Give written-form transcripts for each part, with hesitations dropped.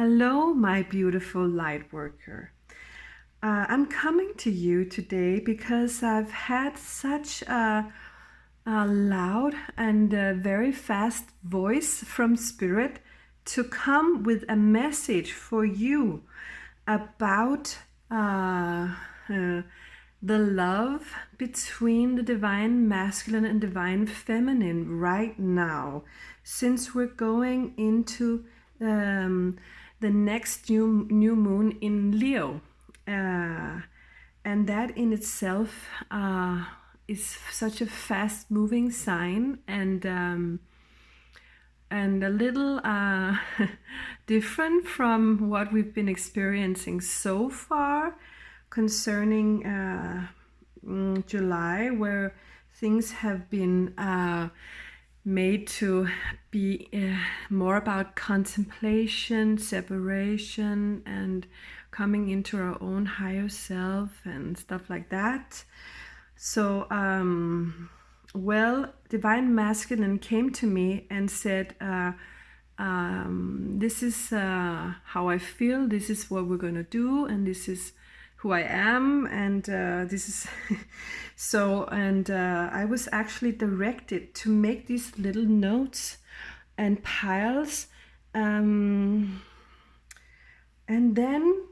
Hello, my beautiful light worker. I'm coming to you today because I've had such a loud and very fast voice from Spirit to come with a message for you about the love between the divine masculine and divine feminine right now, since we're going into the next new moon in Leo, and that in itself is such a fast moving sign, and a little different from what we've been experiencing so far concerning July, where things have been made to be more about contemplation, separation, and coming into our own higher self and stuff like that. So, Divine Masculine came to me and said, this is how I feel, this is what we're going to do, and this is who I am, and this is so, and I was actually directed to make these little notes and piles, and then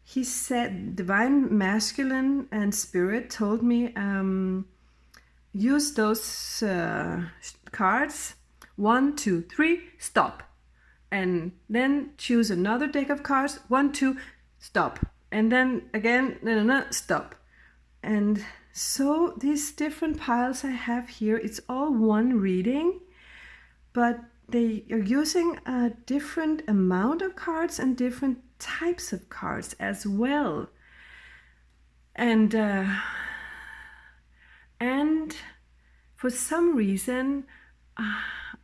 he said, Divine Masculine and Spirit told me, use those cards, 1, 2, 3, stop, and then choose another deck of cards, 1, 2, stop. And then again, no, stop. And so these different piles I have here, it's all one reading, but they are using a different amount of cards and different types of cards as well. And for some reason,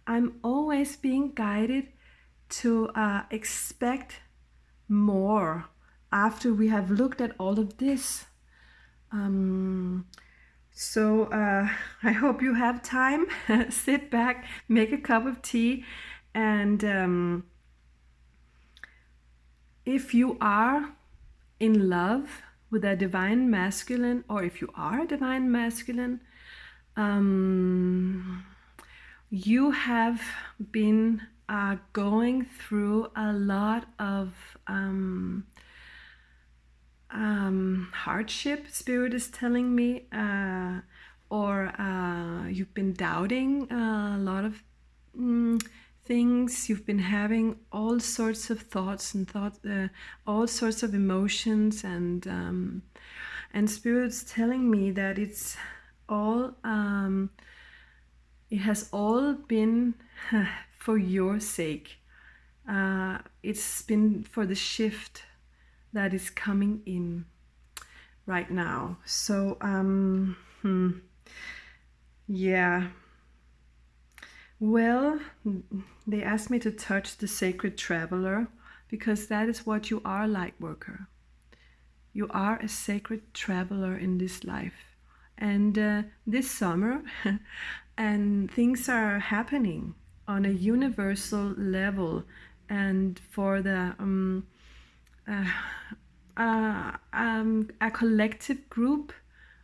I'm always being guided to expect more after we have looked at all of this. So I hope you have time. Sit back, make a cup of tea, and if you are in love with a divine masculine, or if you are a divine masculine, you have been going through a lot of hardship, Spirit is telling me, or you've been doubting a lot of things. You've been having all sorts of thoughts and all sorts of emotions, and Spirit's telling me that it's all it has all been for your sake. It's been for the shift that is coming in right now. So yeah, well, they asked me to touch the sacred traveler, because that is what you are, light worker. You are a sacred traveler in this life, and this summer and things are happening on a universal level, and for the a collective group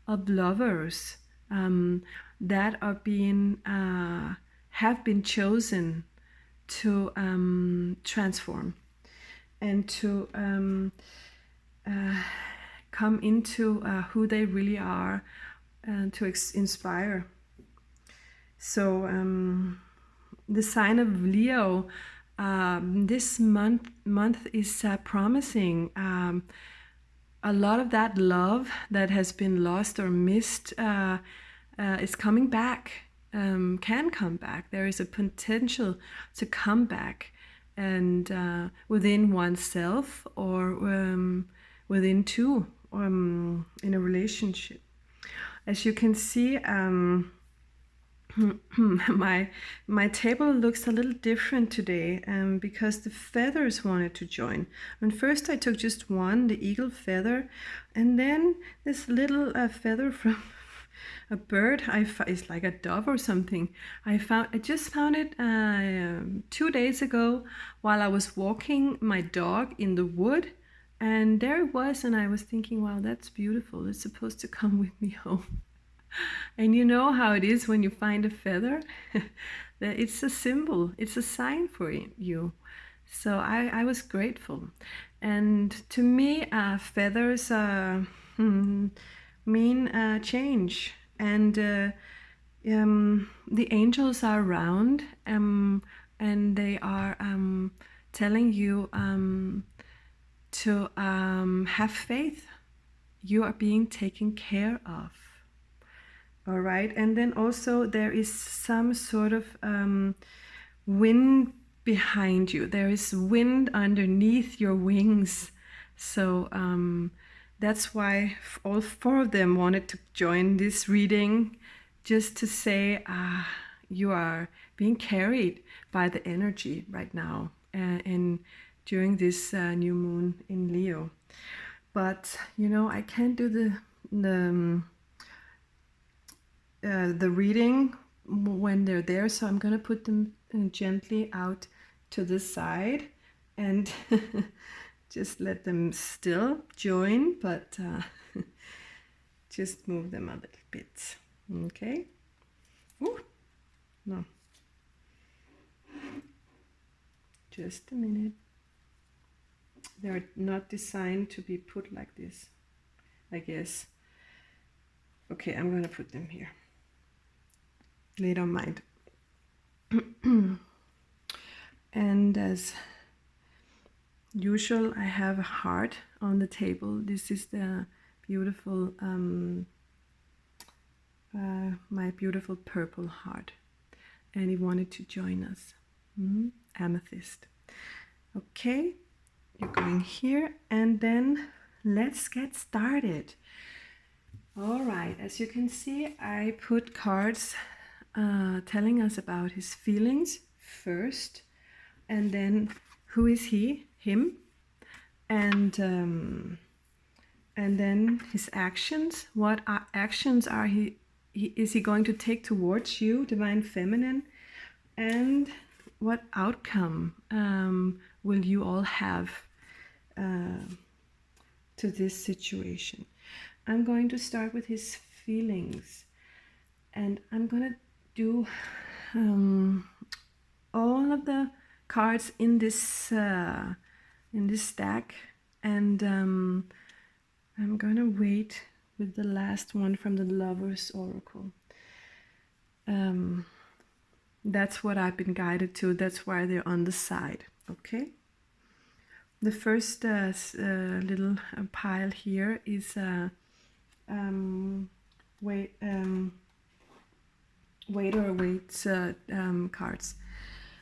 of lovers that are being have been chosen to transform and to come into who they really are, and to inspire. So the sign of Leo this month is promising a lot of that love that has been lost or missed is coming back, can come back. There is a potential to come back, and within oneself, or within two, in a relationship. As you can see, my table looks a little different today, because the feathers wanted to join. And first I took just one, the eagle feather, and then this little feather a bird. It's like a dove or something. I just found it 2 days ago while I was walking my dog in the wood, and there it was, and I was thinking, wow, that's beautiful. It's supposed to come with me home. And you know how it is when you find a feather? That it's a symbol, it's a sign for you. So I was grateful. And to me, feathers mean change. And the angels are around, and they are telling you to have faith. You are being taken care of. All right, and then also there is some sort of wind behind you. There is wind underneath your wings. So that's why all 4 of them wanted to join this reading, just to say you are being carried by the energy right now and during this new moon in Leo. But you know, I can't do the reading when they're there, so I'm gonna put them gently out to the side and just let them still join, but just move them a little bit. Okay. Ooh, no, just a minute. They're not designed to be put like this, I guess. Okay, I'm gonna put them here. They don't mind. And as usual, I have a heart on the table. This is the beautiful, my beautiful purple heart. And he wanted to join us. Amethyst. Okay, you're going here, and then let's get started. All right, as you can see, I put cards telling us about his feelings first, and then who is he, him, and then his actions. What actions are is he going to take towards you, Divine Feminine, and what outcome will you all have to this situation? I'm going to start with his feelings, and I'm going to do all of the cards in this stack, and I'm going to wait with the last one from the Lover's Oracle. That's what I've been guided to. That's why they're on the side. Okay. The first little pile here is wait or waits cards.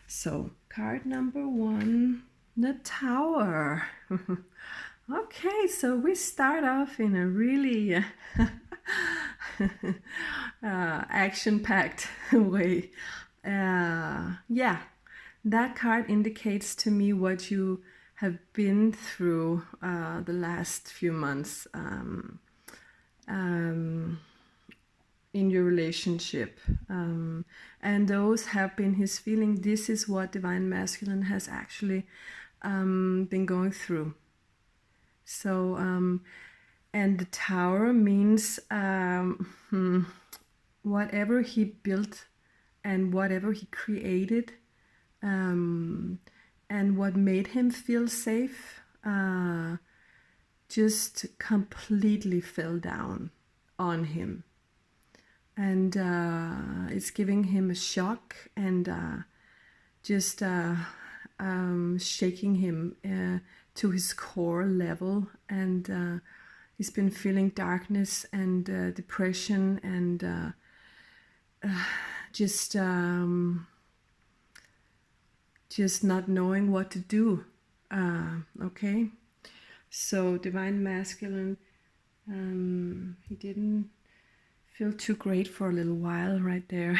So card number 1, the Tower. Okay, so we start off in a really action-packed way. Yeah, that card indicates to me what you have been through the last few months in your relationship, and those have been his feeling. This is what Divine Masculine has actually been going through. So and the Tower means whatever he built and whatever he created, and what made him feel safe just completely fell down on him. And it's giving him a shock, and just shaking him to his core level. And he's been feeling darkness and depression, and just not knowing what to do. Okay, so Divine Masculine, he didn't feel too great for a little while right there.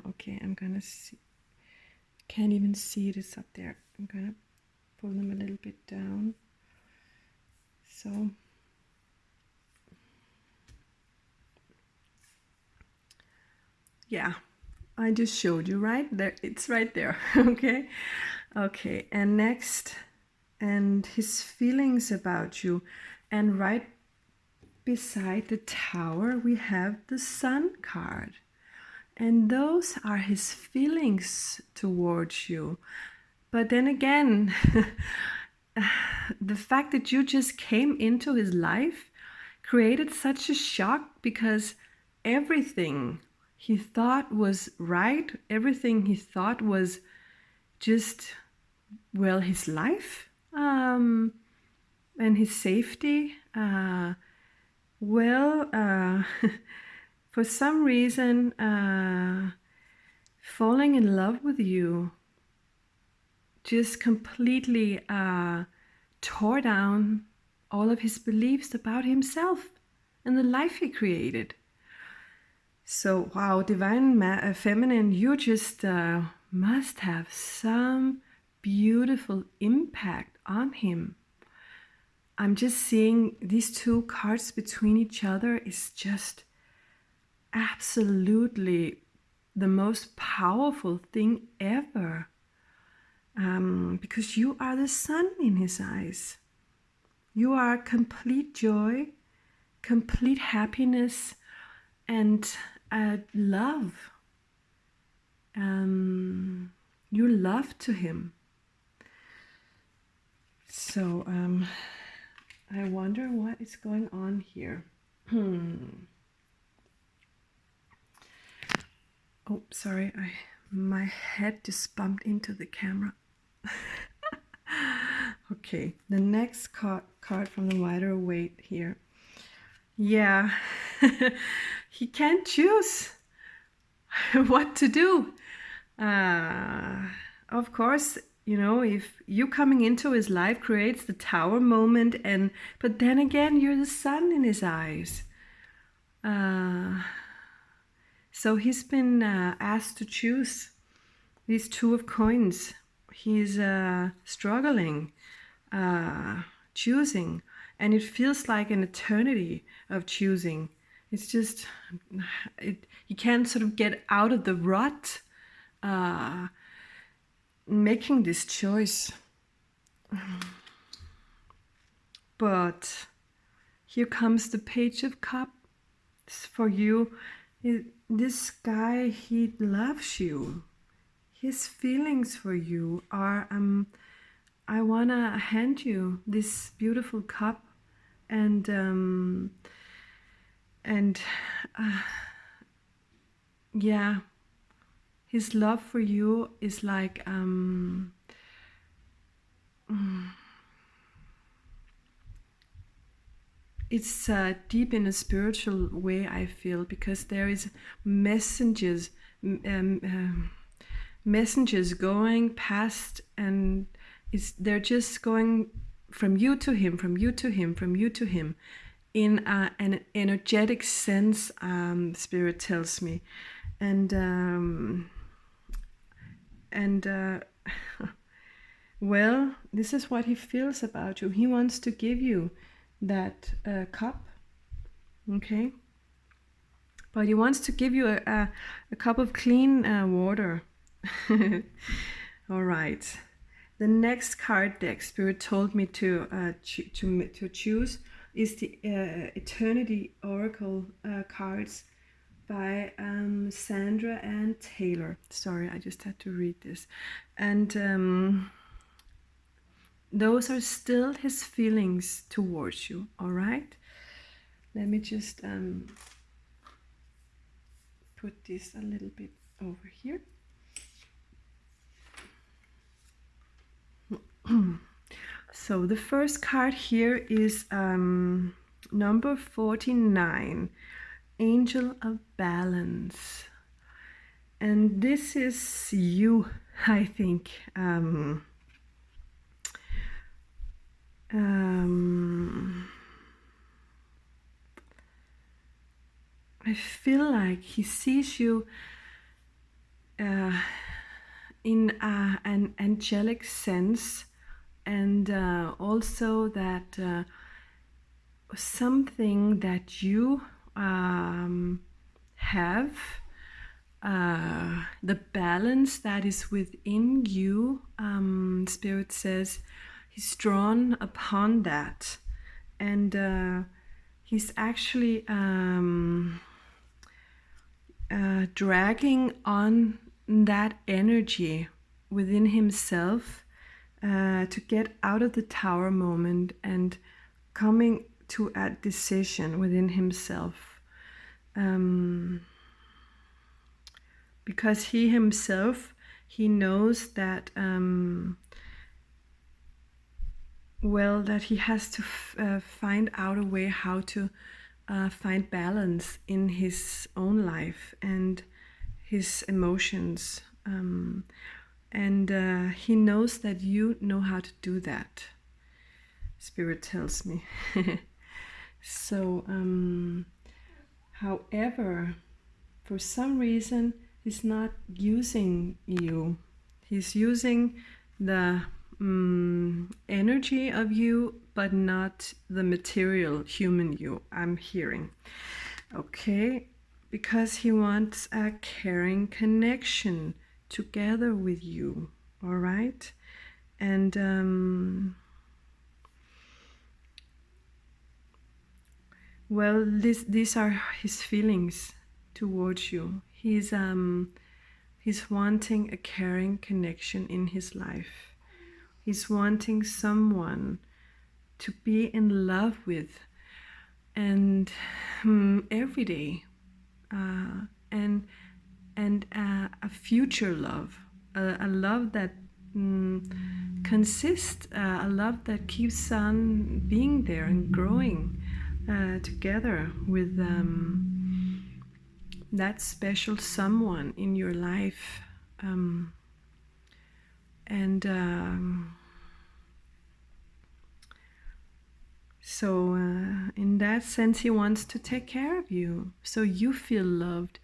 Okay, I'm gonna see. Can't even see it. It's up there. I'm gonna pull them a little bit down. So Yeah, I just showed you right there. It's right there. Okay, and next, and his feelings about you, and right beside the Tower we have the Sun card, and those are his feelings towards you. But then again, the fact that you just came into his life created such a shock, because everything he thought was right, everything he thought was just, well, his life and his safety, for some reason, falling in love with you just completely tore down all of his beliefs about himself and the life he created. So, wow, Divine Feminine, you just must have some beautiful impact on him. I'm just seeing these two cards between each other is just absolutely the most powerful thing ever. Because you are the sun in his eyes. You are complete joy, complete happiness, and love. You're love to him. So I wonder what is going on here. Oh, sorry, my head just bumped into the camera. Okay, the next card from the Rider Waite here. Yeah, he can't choose what to do. Of course, you know, if you coming into his life creates the Tower moment, but then again, you're the sun in his eyes. So he's been asked to choose these two of coins. He's struggling, choosing, and it feels like an eternity of choosing. It's just, you can't sort of get out of the rut making this choice. But here comes the Page of Cups for you. This guy, he loves you. His feelings for you are, I want to hand you this beautiful cup, and yeah, his love for you is like, it's deep in a spiritual way, I feel, because there is messengers going past, and they're just going from you to him, from you to him, from you to him, in an energetic sense, Spirit tells me. And well, this is what he feels about you. He wants to give you that cup, okay? But he wants to give you a cup of clean water. All right. The next card deck Spirit told me to choose is the Eternity Oracle cards by Sandra and Taylor. Sorry, I just had to read this. And those are still his feelings towards you, all right? Let me just put this a little bit over here. So the first card here is number 49, Angel of Balance. And this is you, I think. I feel like he sees you in an angelic sense, and also that something that you have the balance that is within you. Spirit says he's drawn upon that, and he's actually dragging on that energy within himself to get out of the tower moment and coming to a decision within himself. Because he himself, he knows that that he has to find out a way how to find balance in his own life and his emotions, and he knows that you know how to do that, Spirit tells me. So however, for some reason he's not using you. He's using the energy of you, but not the material human you, I'm hearing. Okay, because he wants a caring connection together with you. All right, and well, these are his feelings towards you. He's wanting a caring connection in his life. He's wanting someone to be in love with, and every day, and a future love, a love that consists, a love that keeps on being there and growing together with that special someone in your life, so in that sense he wants to take care of you so you feel loved,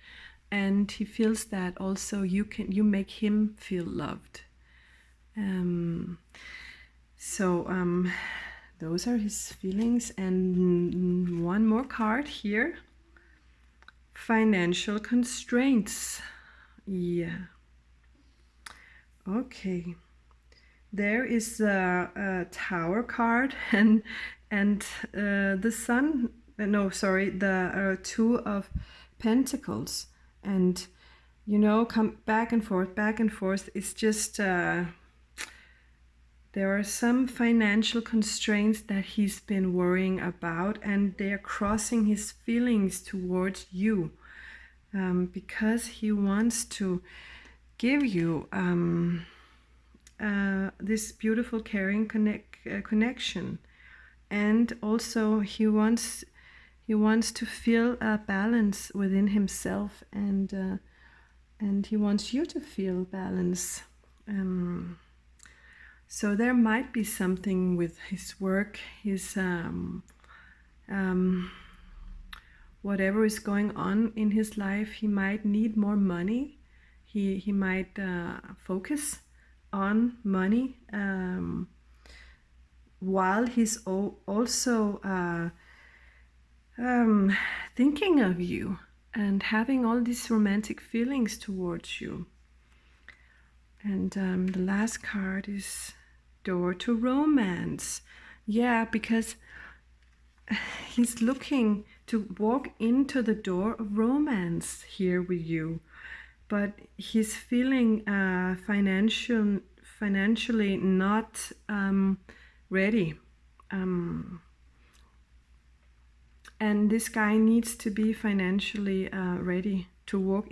and he feels that also you make him feel loved. Those are his feelings. And one more card here, financial constraints. Yeah, okay, there is a tower card and the sun, no, sorry, the two of Pentacles, and you know, come back and forth. It's just there are some financial constraints that he's been worrying about, and they're crossing his feelings towards you, because he wants to give you this beautiful caring connection, and also he wants to feel a balance within himself, and he wants you to feel balance. So there might be something with his work, his whatever is going on in his life. He might need more money. He might focus on money, while he's also thinking of you and having all these romantic feelings towards you. And the last card is door to romance. Yeah, because he's looking to walk into the door of romance here with you, but he's feeling financially not ready, and this guy needs to be financially ready to walk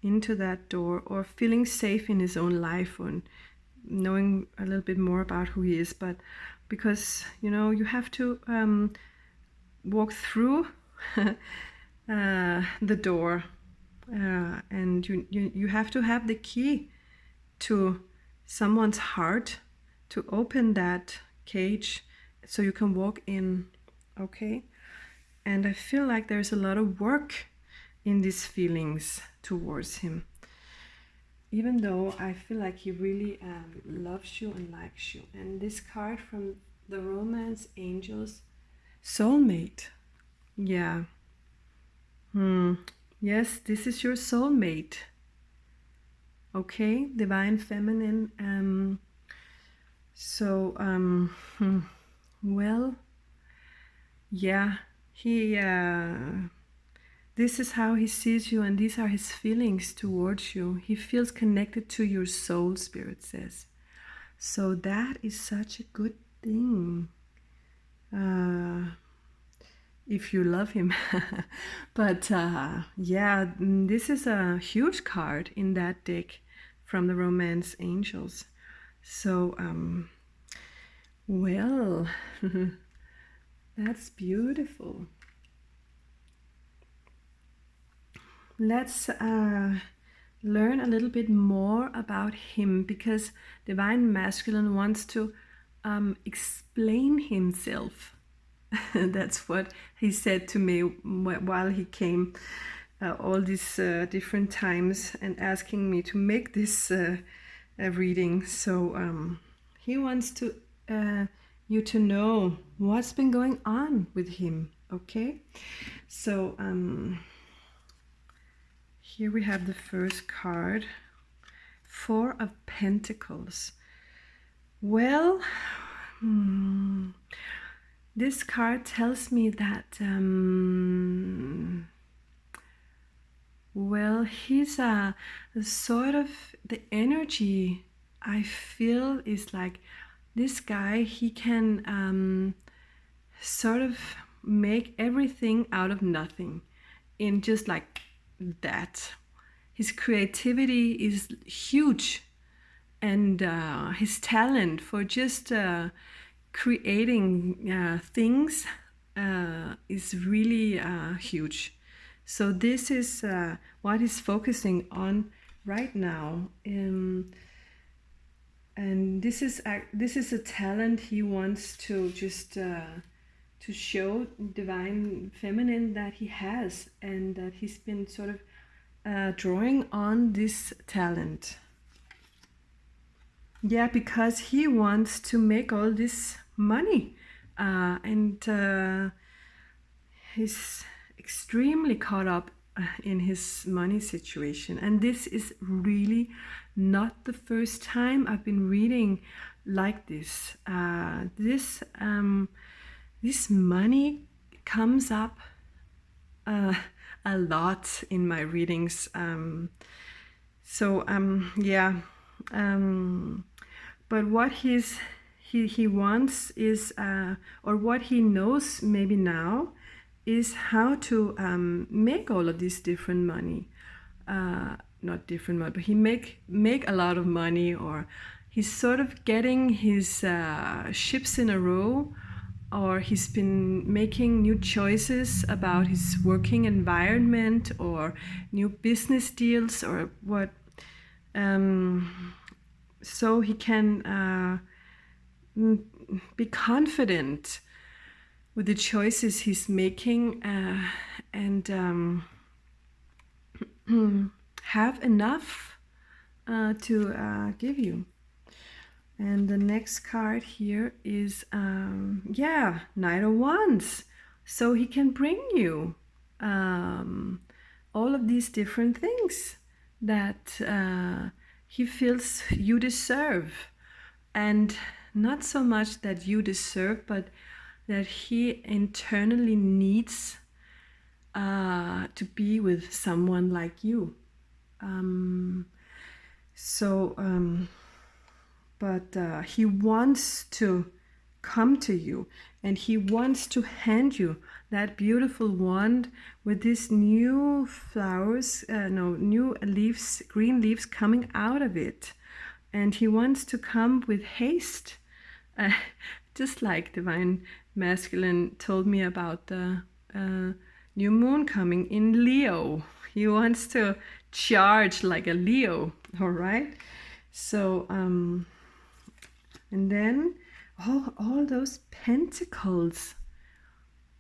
into that door, or feeling safe in his own life, and knowing a little bit more about who he is. But because, you know, you have to walk through the door, and you have to have the key to someone's heart to open that cage so you can walk in. Okay, and I feel like there's a lot of work in these feelings towards him, even though I feel like he really loves you and likes you. And this card from the Romance Angels, soulmate. Yeah. Yes, this is your soulmate. Okay, divine feminine. Well, yeah, he this is how he sees you, and these are his feelings towards you. He feels connected to your soul, Spirit says. So that is such a good thing. If you love him. But yeah, this is a huge card in that deck from the Romance Angels. So, well, that's beautiful. Let's learn a little bit more about him, because Divine Masculine wants to explain himself. That's what he said to me while he came all these different times and asking me to make this reading. So he wants to you to know what's been going on with him. Okay, so here we have the first card, Four of Pentacles. Well, this card tells me that well, he's a sort of, the energy I feel is like this guy, he can sort of make everything out of nothing in just like that. His creativity is huge, and his talent for just creating things is really huge. So this is what he's focusing on right now, and this is a talent he wants to just to show Divine Feminine that he has, and that he's been sort of drawing on this talent. Yeah, because he wants to make all this money, and he's extremely caught up in his money situation. And this is really not the first time I've been reading like this. This money comes up a lot in my readings. But what he wants is, or what he knows maybe now, is how to make all of this different money. Not different money, but he make a lot of money, or he's sort of getting his ships in a row, or he's been making new choices about his working environment, or new business deals, or what. So he can be confident with the choices he's making, and have enough to give you. And the next card here is Knight of Wands. So he can bring you all of these different things that he feels you deserve, and not so much that you deserve, but that he internally needs to be with someone like you. But he wants to come to you, and he wants to hand you that beautiful wand with these new flowers, new leaves, green leaves coming out of it. And he wants to come with haste, just like Divine Masculine told me about the new moon coming in Leo. He wants to charge like a Leo, all right? So, and then all those pentacles.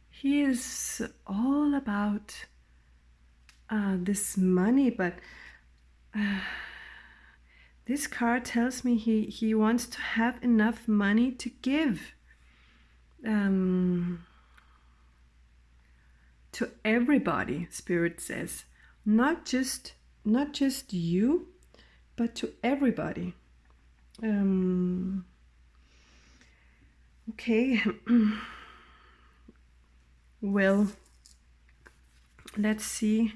He is all about this money, but this card tells me he wants to have enough money to give to everybody, Spirit says. not just you, but to everybody. Okay. Well, let's see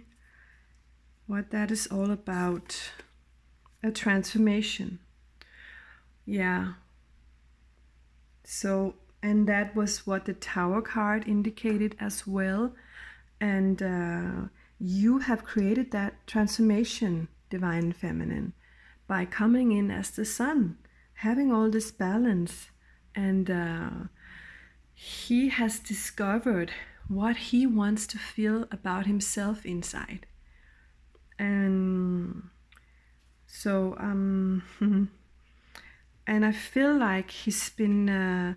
what that is all about. A transformation. Yeah. So, and that was what the Tower card indicated as well. And you have created that transformation, Divine Feminine, by coming in as the Sun, having all this balance. And he has discovered what he wants to feel about himself inside. And so, and I feel like he's been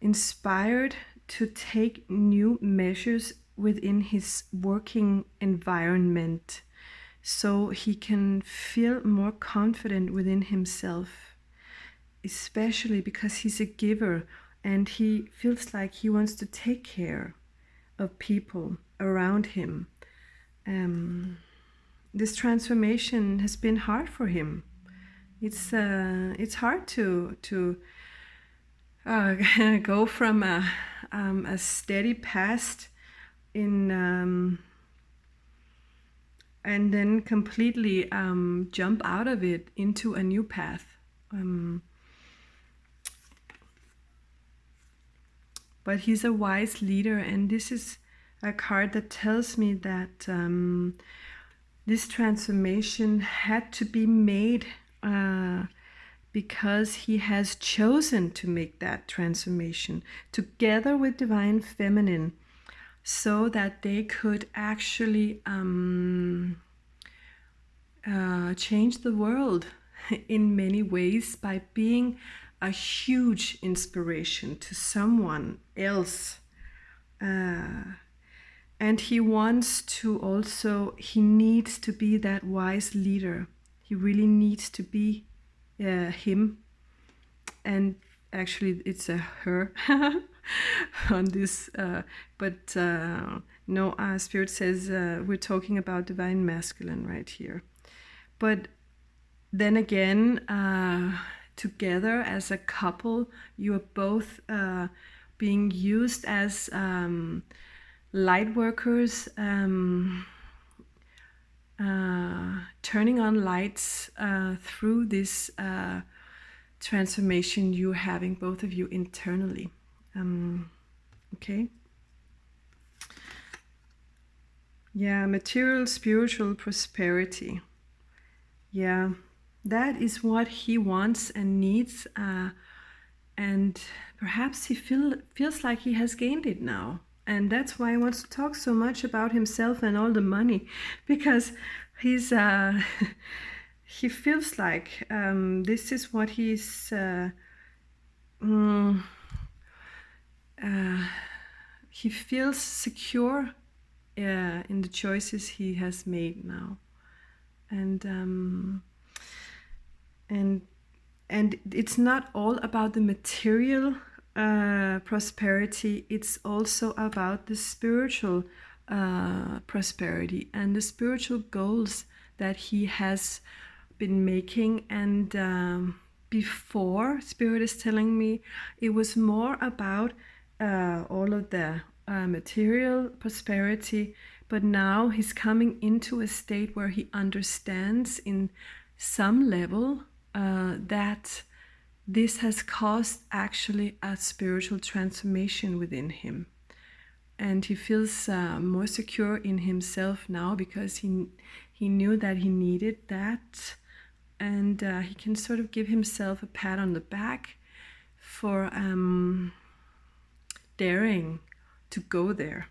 inspired to take new measures within his working environment so he can feel more confident within himself, especially because he's a giver and he feels like he wants to take care of people around him. This transformation has been hard for him. It's hard to go from a steady past in and then completely jump out of it into a new path. But he's a wise leader, and this is a card that tells me that this transformation had to be made because he has chosen to make that transformation together with Divine Feminine, so that they could actually change the world in many ways by being a huge inspiration to someone else. And he wants to also, he needs to be that wise leader. He really needs to be him. And actually it's a her on this, but no, Spirit says we're talking about Divine Masculine right here. But then again, together as a couple, you are both being used as light workers, turning on lights through this transformation you're having, both of you, internally. Okay. Yeah, material, spiritual prosperity. Yeah, that is what he wants and needs, and perhaps he feels like he has gained it now. And that's why he wants to talk so much about himself and all the money, because he's he feels like this is what he's he feels secure in the choices he has made now. And it's not all about the material prosperity. It's also about the spiritual prosperity and the spiritual goals that he has been making. And before, Spirit is telling me it was more about all of the material prosperity, but now he's coming into a state where he understands in some level that this has caused actually a spiritual transformation within him. And he feels more secure in himself now because he knew that he needed that. And he can sort of give himself a pat on the back for daring to go there.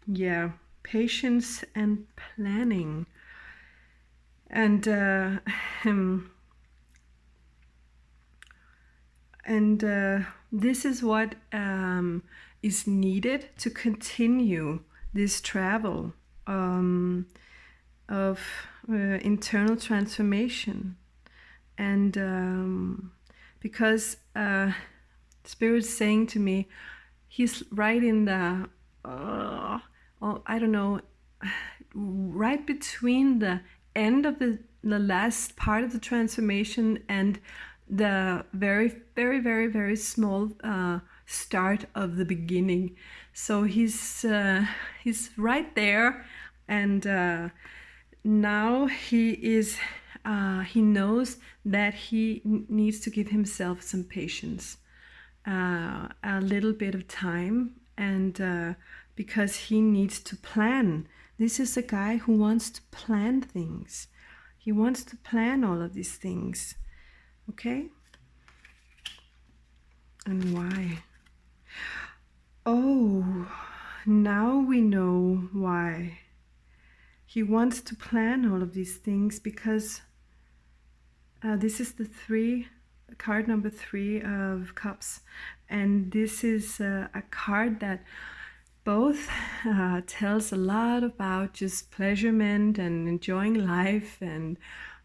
Yeah, patience and planning. And this is what is needed to continue this travel of internal transformation. And because Spirit's saying to me, he's right in the I don't know, right between the end of the last part of the transformation and the very small start of the beginning. So he's right there, and now he knows that he needs to give himself some patience, a little bit of time, and because he needs to plan. This is a guy who wants to plan things. He wants to plan all of these things. Okay? And why? Oh, now we know why. He wants to plan all of these things because this is the card number 3 of Cups. And this is a card that both tells a lot about just pleasurement and enjoying life, and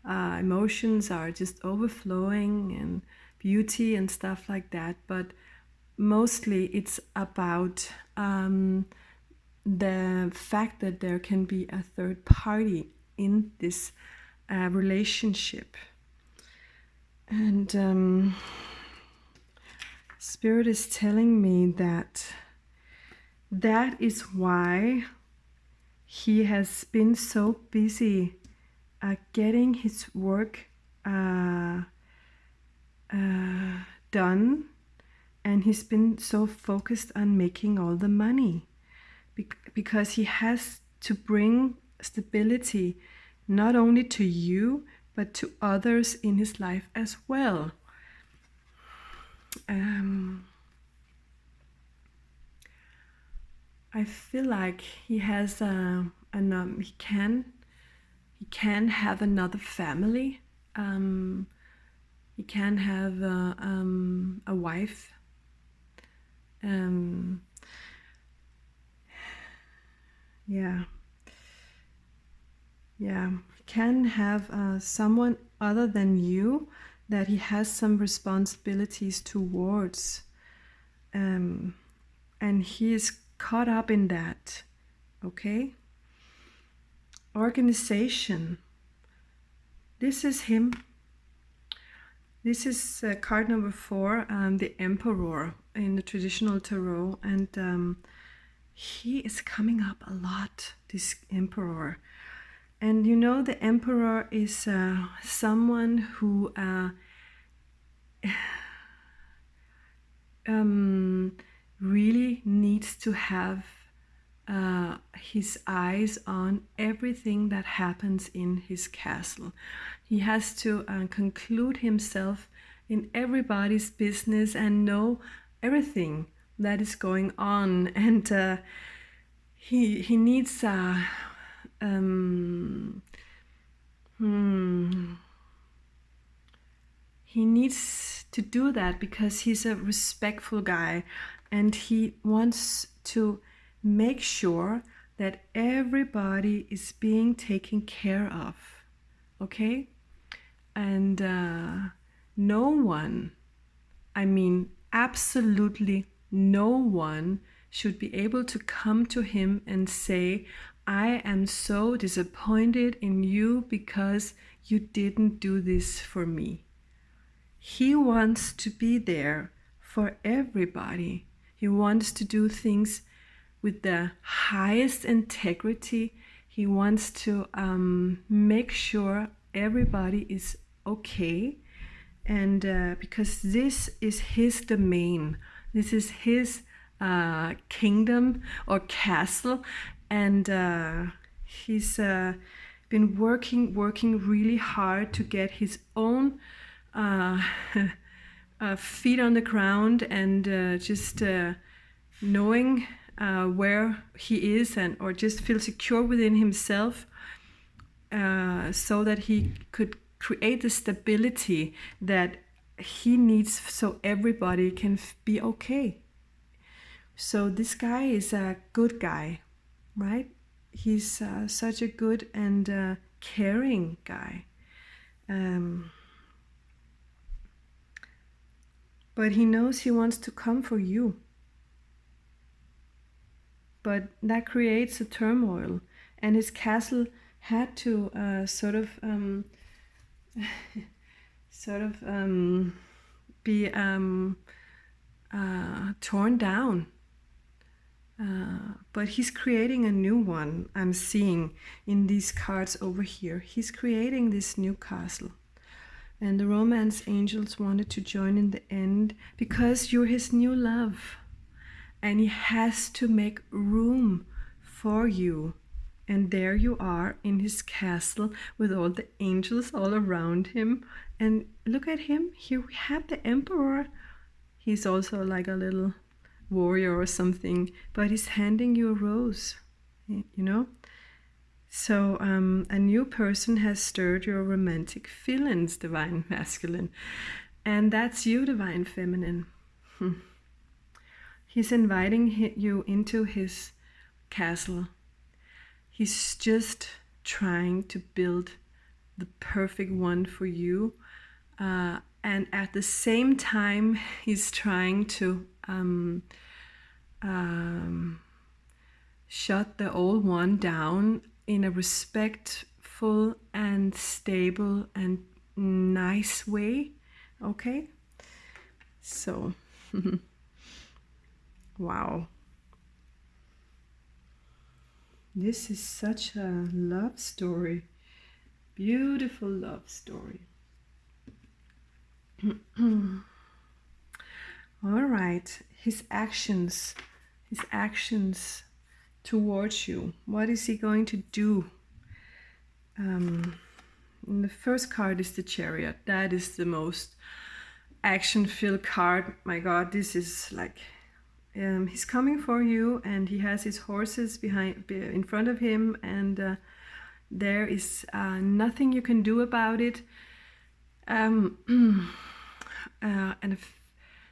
emotions are just overflowing, and beauty and stuff like that. But mostly it's about the fact that there can be a third party in this relationship. And Spirit is telling me that is why he has been so busy getting his work done, and he's been so focused on making all the money, because he has to bring stability not only to you but to others in his life as well. I feel like he has he can have another family. He can have a wife. Yeah. He can have someone other than you that he has some responsibilities towards, and he is caught up in that. Okay? Organization. This is him. This is card number 4, the Emperor in the traditional tarot, and he is coming up a lot, this Emperor. And you know, the Emperor is someone who really needs to have his eyes on everything that happens in his castle. He has to conclude himself in everybody's business and know everything that is going on, and he needs he needs to do that because he's a respectful guy, and he wants to make sure that everybody is being taken care of. Okay? And no one, I mean absolutely no one, should be able to come to him and say, I am so disappointed in you because you didn't do this for me. He wants to be there for everybody. He wants to do things with the highest integrity. He wants to make sure everybody is okay. And because this is his domain, this is his kingdom or castle, and he's been working really hard to get his own feet on the ground, and just knowing where he is, and or just feel secure within himself, so that he could create the stability that he needs so everybody can be okay. So this guy is a good guy, right? He's such a good and caring guy. But he knows he wants to come for you. but that creates a turmoil, and his castle had to be torn down. But he's creating a new one. I'm seeing in these cards over here. He's creating this new castle. And the romance angels wanted to join in the end because you're his new love. And he has to make room for you. And there you are in his castle with all the angels all around him. And look at him. Here we have the emperor. He's also like a little warrior or something, but he's handing you a rose, you know. So a new person has stirred your romantic feelings, divine masculine, and that's you, divine feminine. He's inviting you into his castle. He's just trying to build the perfect one for you, and at the same time he's trying to shut the old one down in a respectful and stable and nice way. Okay, so wow, this is such a love story, beautiful love story. All right, his actions towards you. What is he going to do? And the first card is the Chariot. That is the most action-filled card. My God, this is like he's coming for you, and he has his horses in front of him, and there is nothing you can do about it. And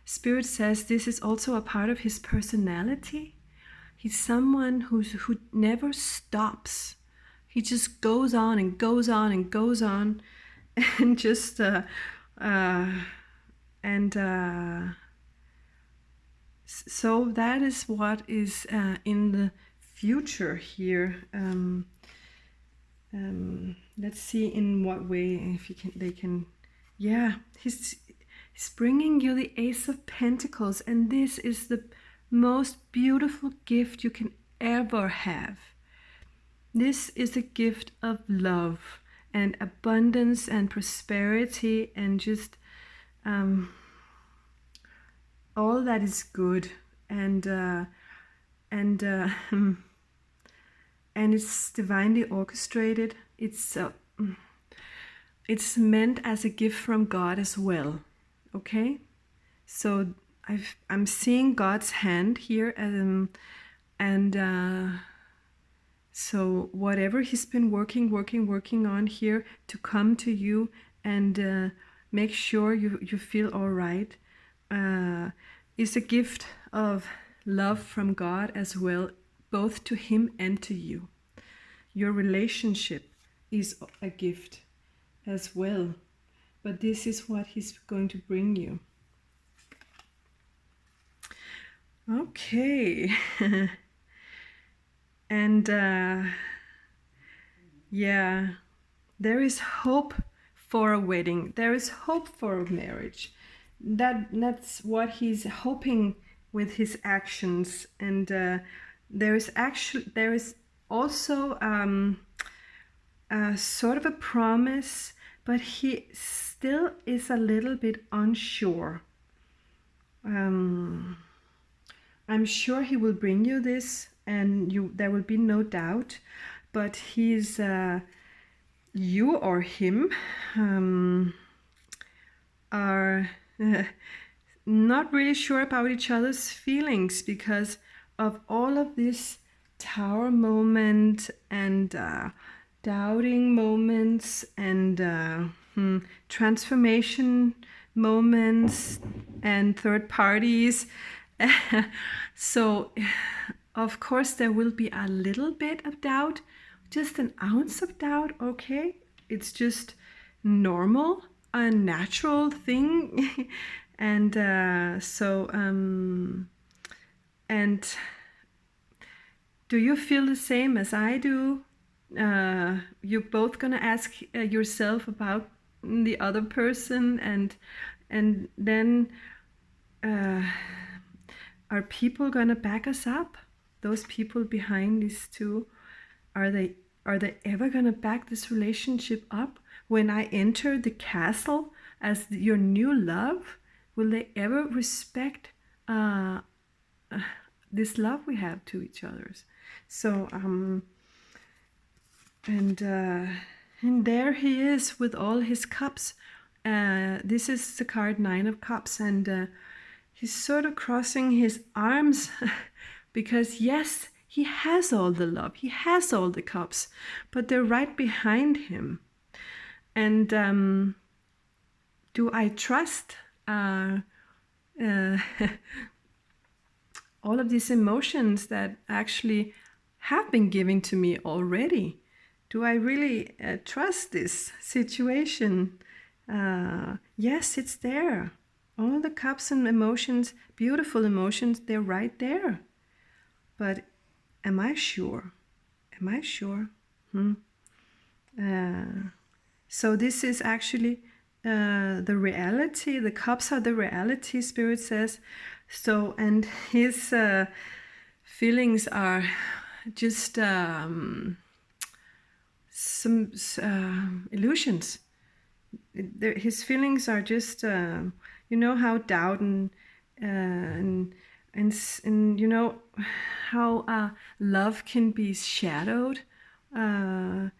Spirit says this is also a part of his personality. He's someone who never stops. He just goes on and goes on and goes on, and just so that is what is in the future here. Let's see in what way, if they can. Yeah, he's bringing you the Ace of Pentacles, and this is the most beautiful gift you can ever have. This is a gift of love and abundance and prosperity and just all that is good, and it's divinely orchestrated. It's meant as a gift from God as well. Okay, so I'm seeing God's hand here, so whatever he's been working on here to come to you and make sure you feel all right, is a gift of love from God as well, both to him and to you. Your relationship is a gift as well, but this is what he's going to bring you. Okay. And yeah, there is hope for a wedding. There is hope for a marriage. That's what he's hoping with his actions. And there is also sort of a promise, but he still is a little bit unsure. I'm sure he will bring you this, and there will be no doubt, but he's you or him are not really sure about each other's feelings because of all of this Tower moment and doubting moments and transformation moments and third parties. So of course there will be a little bit of doubt, just an ounce of doubt. Okay, it's just normal, a natural thing. And Do you feel the same as I do? You're both gonna ask yourself about the other person, and then are people gonna back us up? Those people behind these two, are they ever gonna back this relationship up when I enter the castle as your new love? Will they ever respect this love we have to each other? So and there he is with all his cups. This is the card 9 of Cups, and he's sort of crossing his arms because yes, he has all the love, he has all the cups, but they're right behind him. And do I trust all of these emotions that actually have been given to me already? Do I really trust this situation? Yes, it's there. All the cups and emotions, beautiful emotions, they're right there. But am I sure? Am I sure? So this is actually the reality. The cups are the reality, Spirit says. So, and his feelings are just some illusions. His feelings are just, you know, how doubt and you know how love can be shadowed by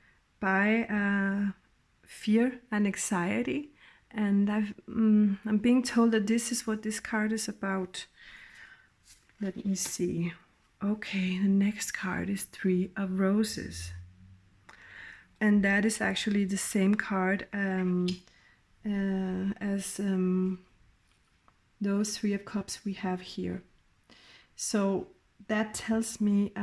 fear and anxiety. And I'm being told that this is what this card is about. Let me see. Okay, the next card is 3 of Roses. And that is actually the same card as those 3 of Cups we have here. So that tells me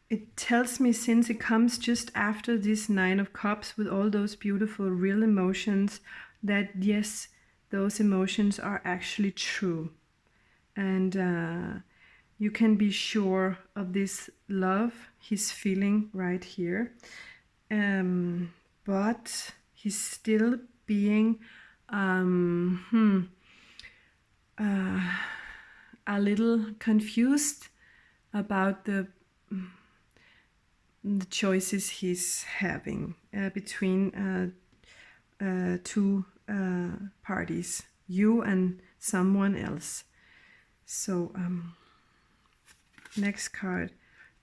it tells me, since it comes just after this 9 of Cups with all those beautiful real emotions, that yes, those emotions are actually true. And you can be sure of this love he's feeling right here. But he's still being a little confused about the choices he's having between 2 parties, you and someone else. So next card,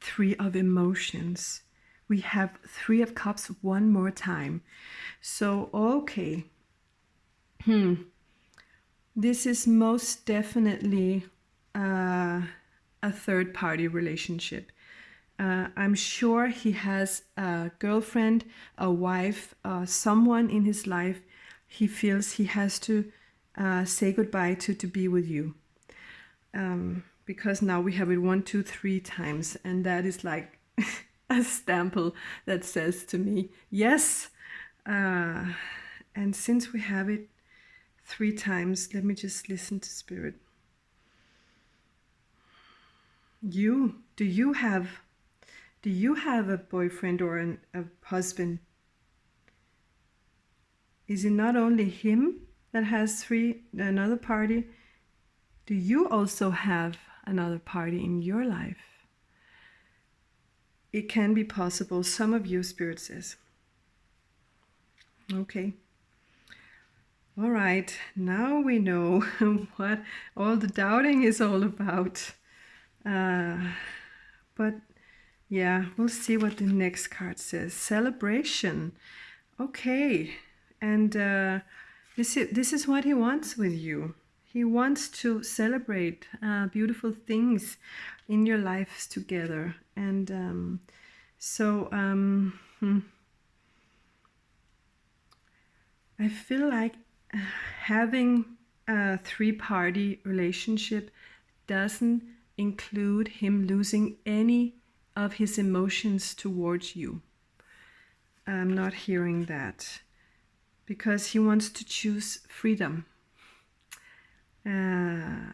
3 of Emotions. We have 3 of Cups one more time. So okay, this is most definitely a third party relationship. I'm sure he has a girlfriend, a wife, someone in his life he feels he has to say goodbye to be with you. Because now we have it 1, 2, 3 times, and that is like a stample that says to me, yes. And since we have it 3 times, let me just listen to Spirit. Do you have a boyfriend or a husband? Is it not only him that has 3, another party? Do you also have another party in your life? It can be possible. Some of you, Spirit says. Okay. All right. Now we know what all the doubting is all about. But yeah, we'll see what the next card says. Celebration. Okay. And this is what he wants with you. He wants to celebrate beautiful things in your lives together. And I feel like having a 3-party relationship doesn't include him losing any of his emotions towards you. I'm not hearing that, because he wants to choose freedom. And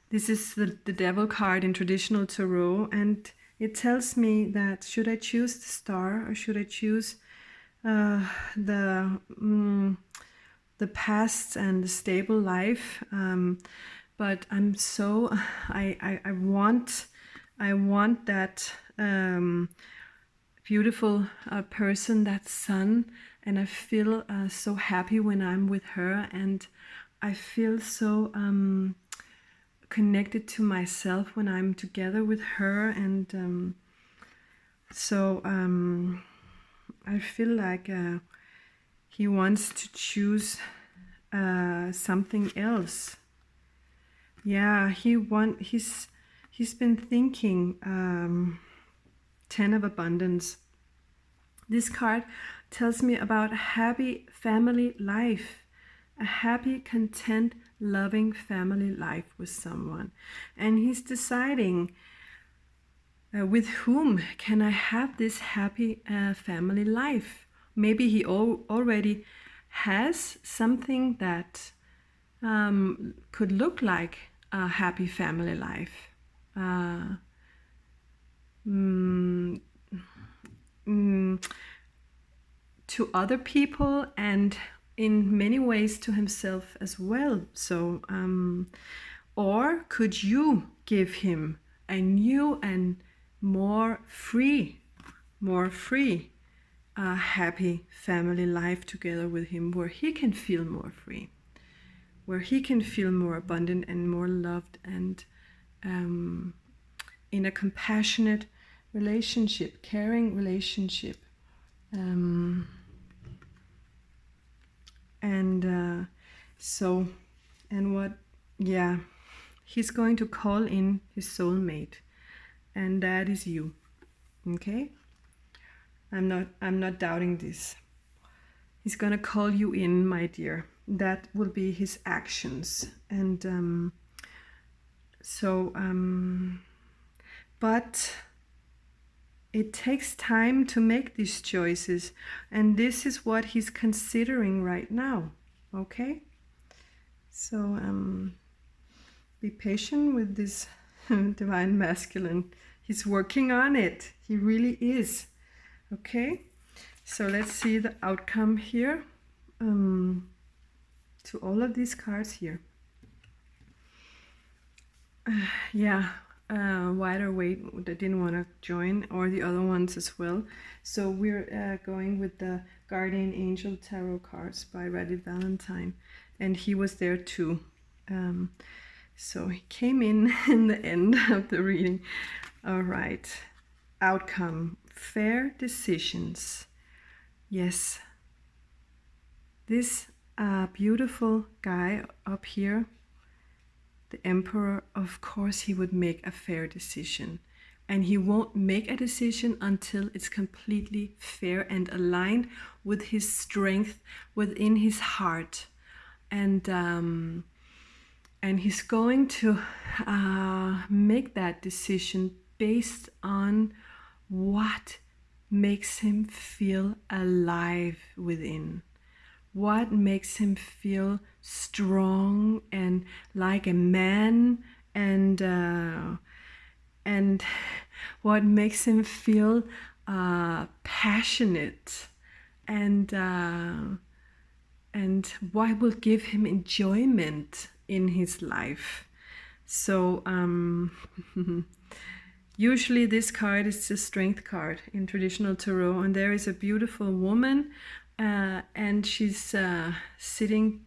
this is the Devil card in traditional tarot, and it tells me that should I choose the Star or should I choose the past and the stable life? But I'm so I want that beautiful person, that sun, and I feel so happy when I'm with her, and I feel so connected to myself when I'm together with her, and I feel like he wants to choose something else. Yeah, he's been thinking 10 of abundance. This card tells me about a happy family life, a happy, content, loving family life with someone. And he's deciding with whom can I have this happy family life. Maybe he already has something that could look like a happy family life. To other people and in many ways to himself as well. So, or could you give him a new and more free, happy family life together with him, where he can feel more free, where he can feel more abundant and more loved, and in a compassionate relationship, caring relationship. He's going to call in his soulmate, and that is you. Okay, I'm not doubting this. He's gonna call you in, my dear. That will be his actions, and but it takes time to make these choices, and this is what he's considering right now. Okay, so be patient with this divine masculine. He's working on it. He really is. Okay, so let's see the outcome here to all of these cards here. Wider Weight that didn't want to join, or the other ones as well. So we're going with the Guardian Angel Tarot cards by Raddy Valentine, and he was there too. So he came in the end of the reading. All right, outcome: fair decisions. Yes, this beautiful guy up here, the Emperor, of course he would make a fair decision, and he won't make a decision until it's completely fair and aligned with his strength within his heart, and he's going to make that decision based on what makes him feel alive within. What makes him feel strong and like a man, and what makes him feel passionate, and what will give him enjoyment in his life. So usually this card is the Strength card in traditional tarot, and there is a beautiful woman, and she's sitting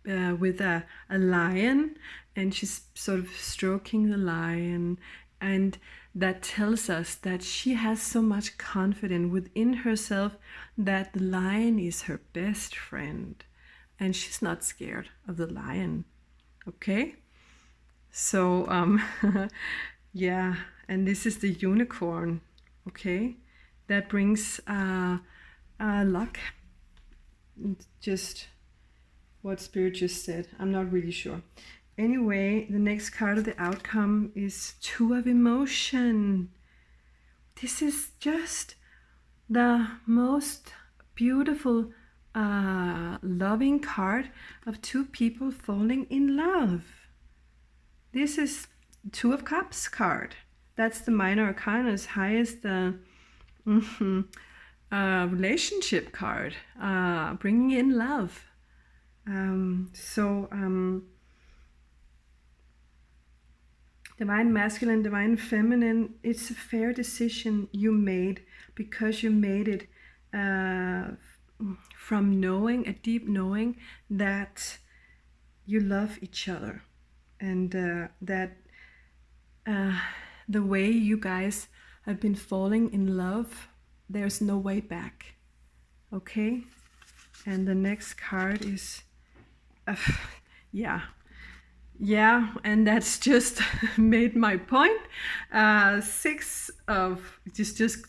with a lion, and she's sort of stroking the lion, and that tells us that she has so much confidence within herself that the lion is her best friend, and she's not scared of the lion. Okay, so yeah, and this is the unicorn. Okay, that brings luck. Just what Spirit just said. I'm not really sure. Anyway, the next card of the outcome is Two of Emotion. This is just the most beautiful loving card of two people falling in love. This is Two of Cups card. That's the minor arcana's highest relationship card, bringing in love. Divine masculine, divine feminine, it's a fair decision you made, because you made it from knowing, a deep knowing that you love each other, and that the way you guys have been falling in love, there's no way back. Okay? And the next card is yeah, and that's just made my point. Just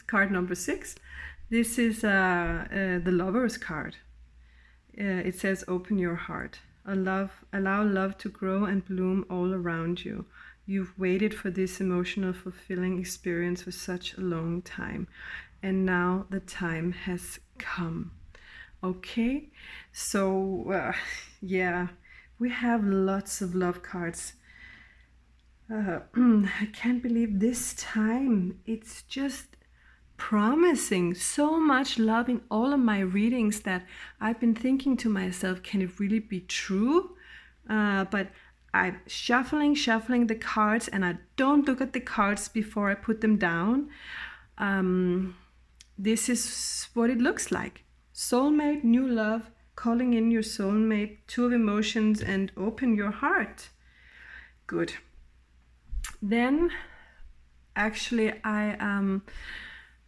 card number 6. This is the Lover's card. It says, open your heart. Allow love to grow and bloom all around you. You've waited for this emotional, fulfilling experience for such a long time, and now the time has come. Okay, so yeah, we have lots of love cards. I can't believe this time it's just promising so much love in all of my readings that I've been thinking to myself, can it really be true? But I'm shuffling the cards, and I don't look at the cards before I put them down. This is what it looks like. Soulmate, new love, calling in your soulmate, 2 of emotions, and open your heart. Good. Then actually I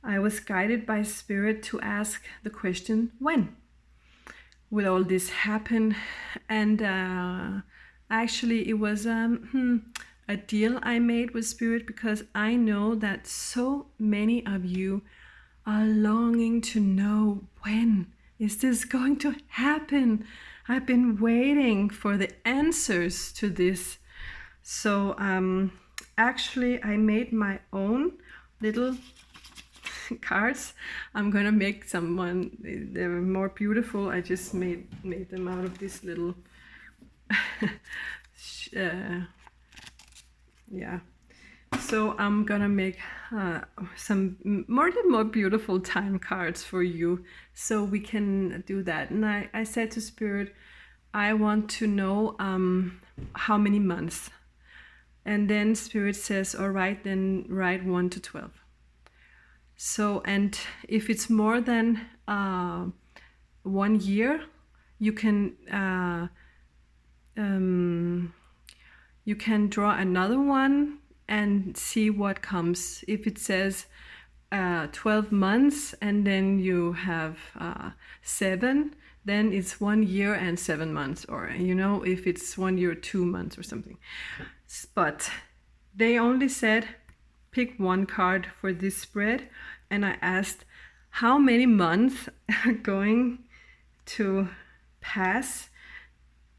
was guided by Spirit to ask the question, when will all this happen? And actually it was a deal I made with Spirit, because I know that so many of you are longing to know, when is this going to happen? I've been waiting for the answers to this. So actually I made my own little cards. I'm gonna make someone, they're more beautiful. I just made them out of this little yeah. So I'm gonna make some more beautiful time cards for you, so we can do that. And I said to Spirit, I want to know how many months. And then Spirit says, all right, then write 1 to 12. So, and if it's more than 1 year, you can draw another one and see what comes. If it says 12 months and then you have 7, then it's 1 year and 7 months, or if it's 1 year 2 months or something. But they only said pick one card for this spread, and I asked how many months are going to pass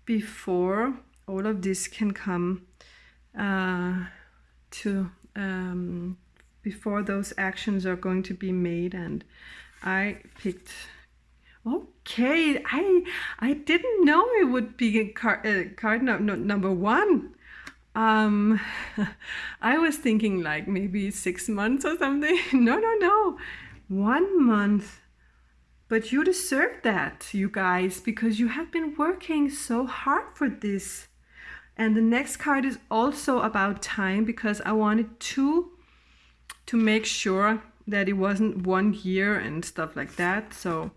before all of this can come before those actions are going to be made. And I picked, okay, I didn't know it would be card number 1. I was thinking like maybe 6 months or something. No, 1 month. But you deserve that, you guys, because you have been working so hard for this. And the next card is also about time, because I wanted to make sure that it wasn't 1 year and stuff like that. So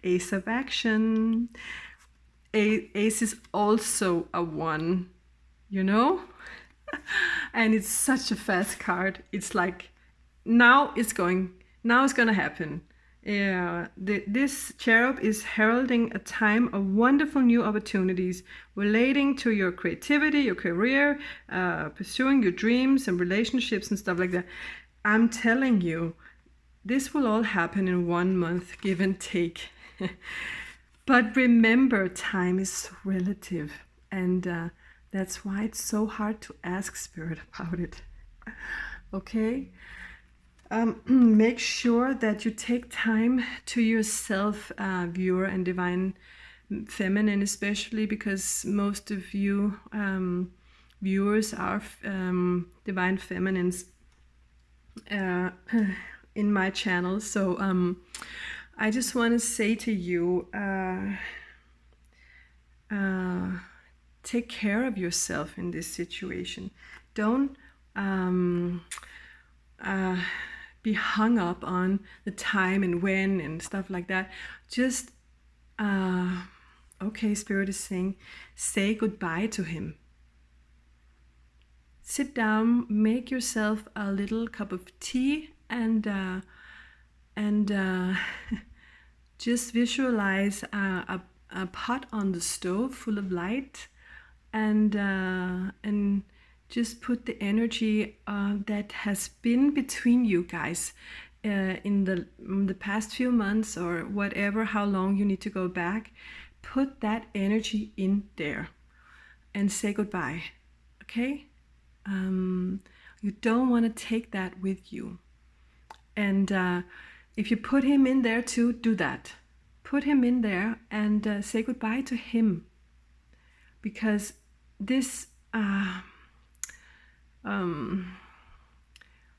Ace of Action. Ace is also a 1, and it's such a fast card. It's like, now it's gonna happen. Yeah, this cherub is heralding a time of wonderful new opportunities relating to your creativity, your career, pursuing your dreams and relationships and stuff like that. I'm telling you, this will all happen in 1 month, give and take. But remember, time is relative, and that's why it's so hard to ask Spirit about it. Okay? Make sure that you take time to yourself, viewer and divine feminine, especially because most of you viewers are divine feminines in my channel. So I just want to say to you, take care of yourself in this situation. Don't be hung up on the time and when and stuff like that. Just okay, Spirit is saying, say goodbye to him. Sit down, make yourself a little cup of tea, and just visualize a pot on the stove full of light, and just put the energy that has been between you guys in the past few months or whatever, how long you need to go back. Put that energy in there and say goodbye, okay? You don't want to take that with you. And if you put him in there too, do that. Put him in there and say goodbye to him. Because this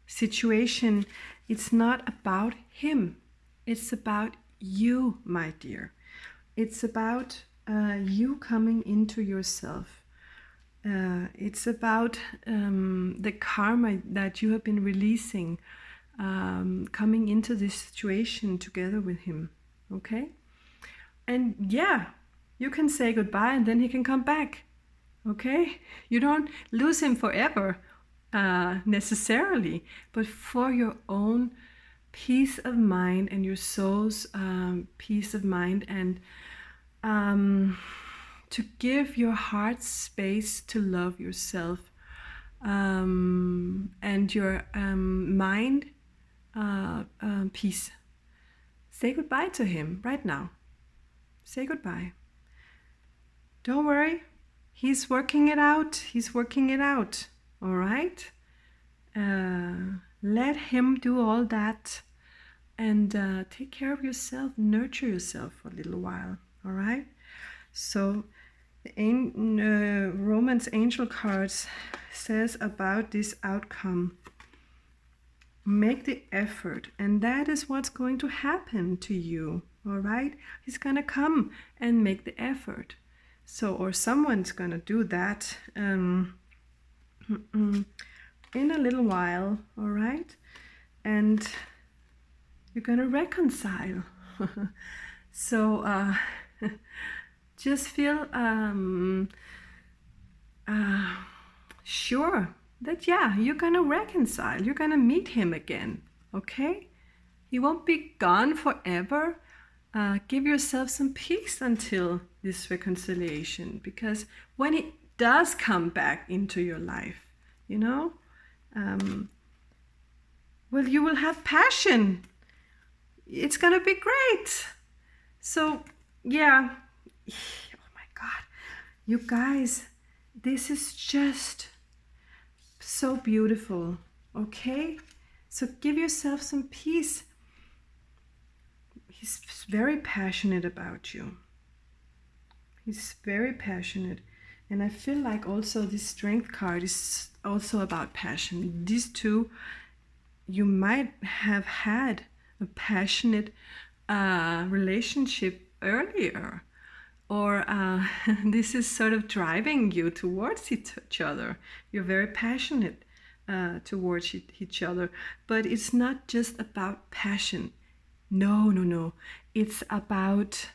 situation, it's not about him. It's about you, my dear. It's about you coming into yourself. It's about the karma that you have been releasing, coming into this situation together with him, okay? And yeah, you can say goodbye and then he can come back, okay? You don't lose him forever, necessarily, but for your own peace of mind and your soul's peace of mind, and to give your heart space to love yourself, and your mind peace. Say goodbye to him right now. Say goodbye. Don't worry. He's working it out. He's working it out. All right? Let him do all that, and take care of yourself. Nurture yourself for a little while. All right? So the Romance Angel cards says about this outcome, make the effort, and that is what's going to happen to you. All right? He's gonna come and make the effort. So, or someone's gonna do that in a little while. All right? And you're gonna reconcile. So just feel sure that, yeah, you're gonna reconcile. You're gonna meet him again, okay? He won't be gone forever. Give yourself some peace until this reconciliation, because when it does come back into your life, you know, well, you will have passion. It's gonna be great. So yeah, oh my God, you guys, this is just so beautiful, okay? So give yourself some peace. He's very passionate about you. He's very passionate. And I feel like also this Strength card is also about passion. These two, you might have had a passionate relationship earlier, or this is sort of driving you towards each other. You're very passionate towards each other, but it's not just about passion. No. It's about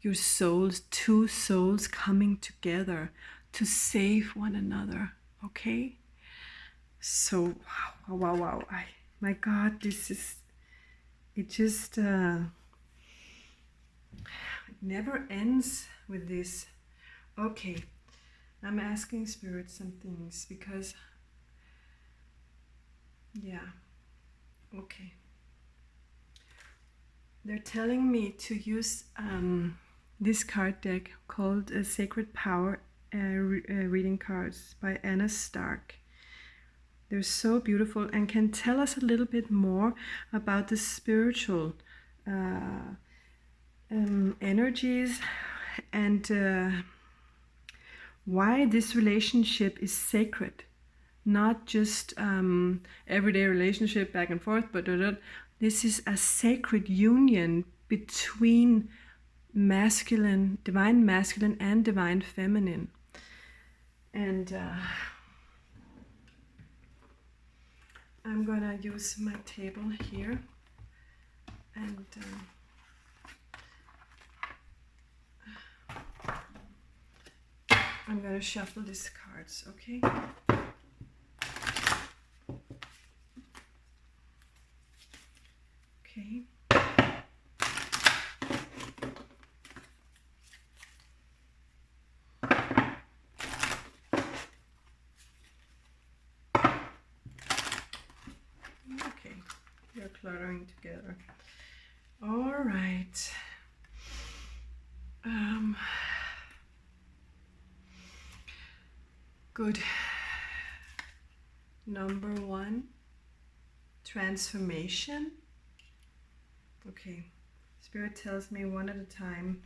your souls, two souls coming together to save one another, okay? So, wow. My God, this is, it just it never ends with this. Okay, I'm asking Spirit some things because, yeah, okay. They're telling me to use this card deck called Sacred Power Reading Cards by Anna Stark. They're so beautiful and can tell us a little bit more about the spiritual energies and why this relationship is sacred. Not just everyday relationship back and forth, but this is a sacred union between divine masculine and divine feminine. And I'm gonna use my table here and I'm gonna shuffle these cards, okay? Okay. Okay, they're cluttering together. All right. Good. Number 1, transformation. Okay, Spirit tells me one at a time.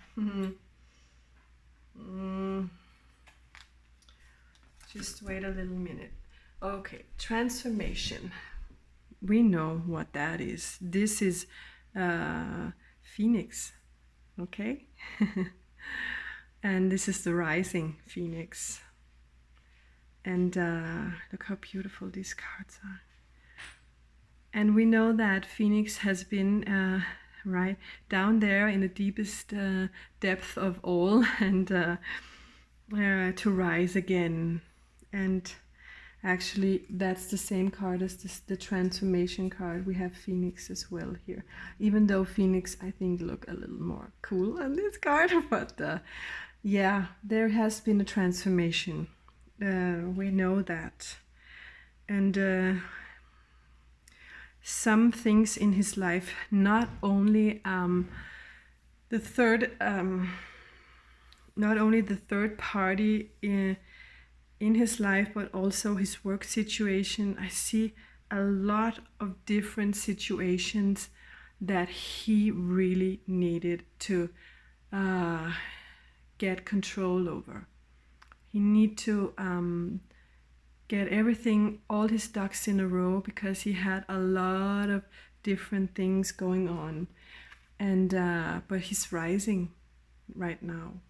Just wait a little minute. Okay, transformation. We know what that is. This is Phoenix, okay? And this is the rising Phoenix. And look how beautiful these cards are. And we know that Phoenix has been right down there in the deepest depth of all, and to rise again. And actually, that's the same card as the transformation card. We have Phoenix as well here. Even though Phoenix, I think, look a little more cool on this card. But yeah, there has been a transformation. We know that. And some things in his life, not only the third party in his life, but also his work situation. I see a lot of different situations that he really needed to get control over. He need to get everything, all his ducks in a row, because he had a lot of different things going on. And but he's rising right now,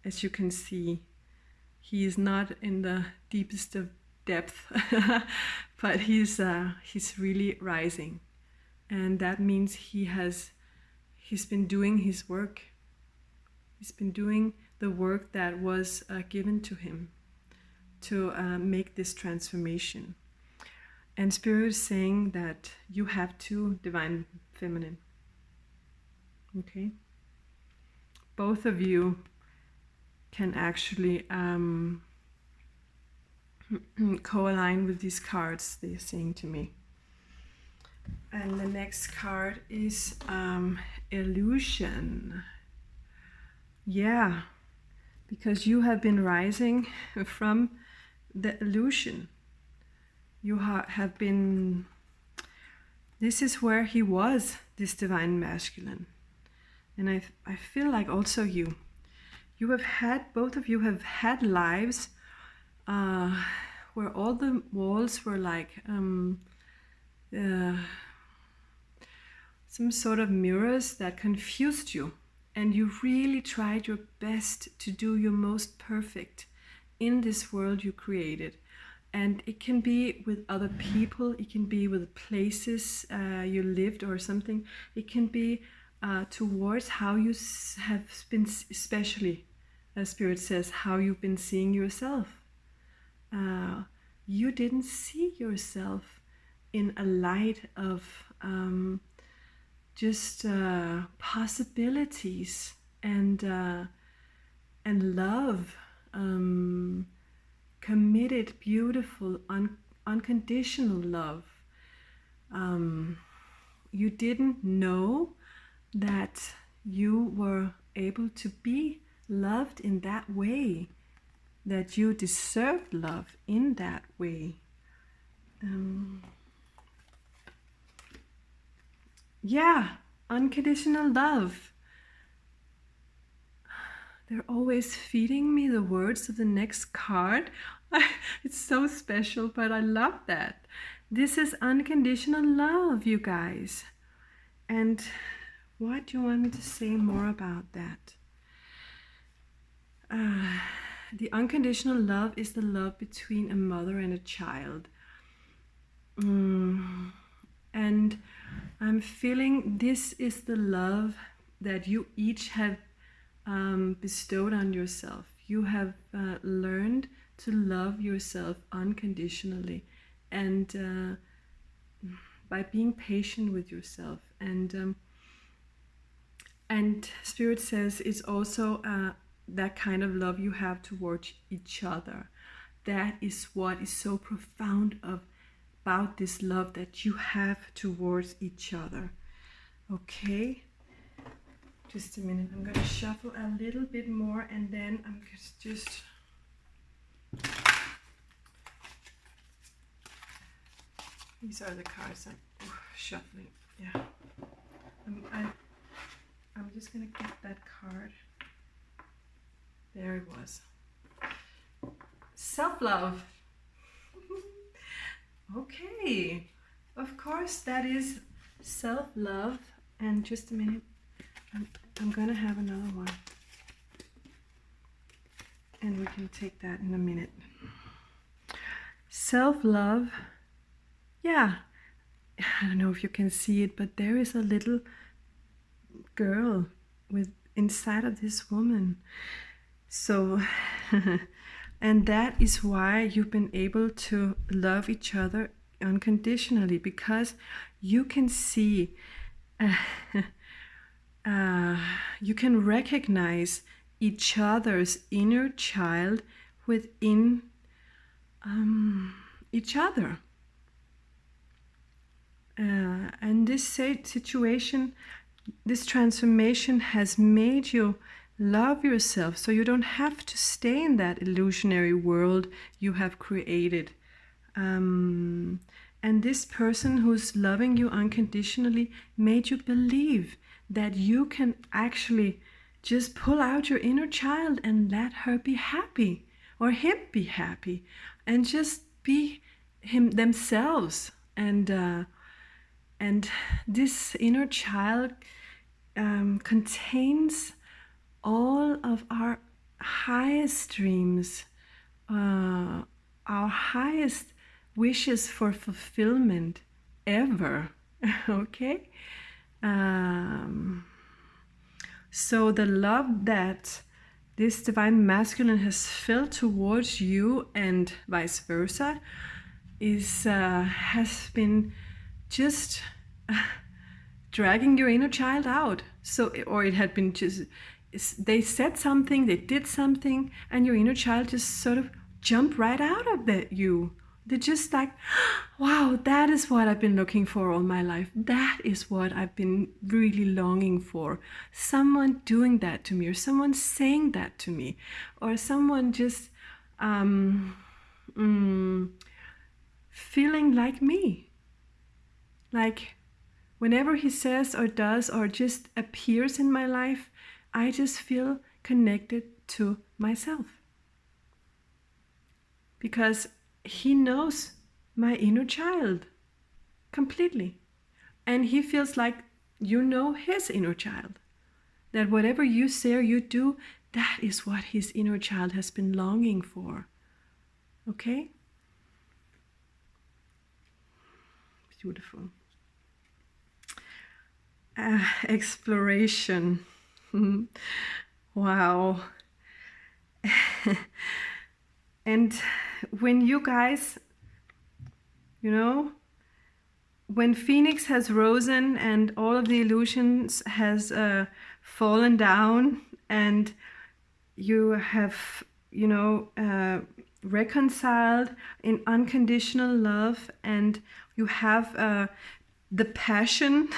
as you can see. He is not in the deepest of depth, but he's really rising, and that means he's been doing his work. He's been doing the work that was given to him to make this transformation. And Spirit is saying that you have 2 divine feminine. Okay, both of you can actually co-align with these cards, they're saying to me. And the next card is illusion. Yeah, because you have been rising from the illusion. You have been, this is where he was, this divine masculine. And I feel like also you have had, both of you have had lives where all the walls were like some sort of mirrors that confused you, and you really tried your best to do your most perfect in this world you created. And it can be with other people, it can be with places you lived or something, it can be towards how you have been, especially as Spirit says, how you've been seeing yourself. You didn't see yourself in a light of just possibilities and love, committed, beautiful, unconditional love. You didn't know that you were able to be loved in that way, that you deserved love in that way. Yeah, unconditional love. They're always feeding me the words of the next card. It's so special, but I love that. This is unconditional love, you guys. And what do you want me to say more about that? The unconditional love is the love between a mother and a child. And I'm feeling this is the love that you each have bestowed on yourself. You have learned to love yourself unconditionally, and by being patient with yourself. And Spirit says it's also that kind of love you have towards each other. That is what is so profound about this love that you have towards each other. Okay, just a minute. I'm going to shuffle a little bit more, and then I'm just these are the cards I'm shuffling. Yeah, I'm just going to get that card. There it was. Self-love. Okay, of course that is self-love. And just a minute, I'm gonna have another one, and we can take that in a minute. Self-love. Yeah, I don't know if you can see it, but there is a little girl inside of this woman. So and that is why you've been able to love each other unconditionally, because you can see you can recognize each other's inner child within each other. And this situation, this transformation has made you love yourself, so you don't have to stay in that illusionary world you have created. And this person who's loving you unconditionally made you believe that you can actually just pull out your inner child and let her be happy, or him be happy, and just be themselves. And this inner child contains all of our highest dreams, our highest wishes for fulfillment ever. Okay? So the love that this divine masculine has felt towards you, and vice versa, has been just dragging your inner child out. So, or it had been just, they said something, they did something, and your inner child just sort of jumped right out of you. They're just like, wow, that is what I've been looking for all my life. That is what I've been really longing for. Someone doing that to me, or someone saying that to me, or someone just feeling like me. Like whenever he says or does or just appears in my life, I just feel connected to myself. Because he knows my inner child completely. And he feels like you know his inner child. That whatever you say or you do, that is what his inner child has been longing for. Okay? Beautiful. Exploration. Wow. And when you guys, when Phoenix has risen and all of the illusions has fallen down, and you have, reconciled in unconditional love, and you have the passion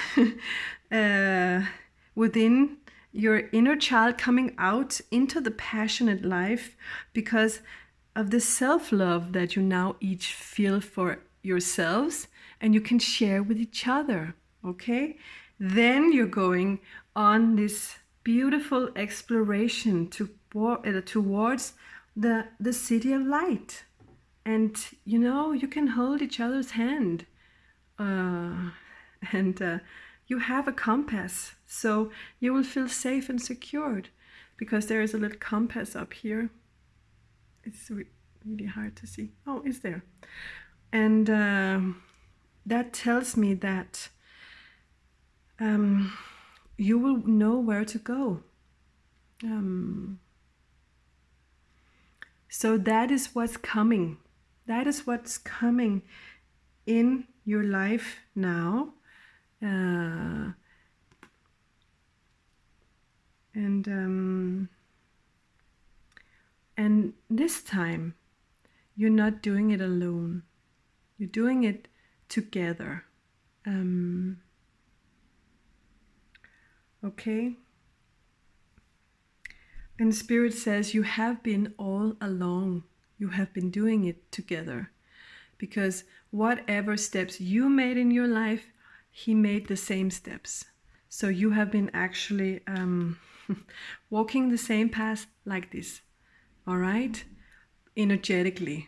within your inner child coming out into the passionate life because of the self-love that you now each feel for yourselves, and you can share with each other. Okay, then you're going on this beautiful exploration towards the city of light. And you can hold each other's hand, and you have a compass, so you will feel safe and secured, because there is a little compass up here. It's really hard to see. Oh, it's there. And that tells me that you will know where to go. So that is what's coming. That is what's coming in your life now. And this time, you're not doing it alone. You're doing it together. Okay? And Spirit says you have been all along. You have been doing it together. Because whatever steps you made in your life, He made the same steps. So you have been actually walking the same path like this. All right? Energetically.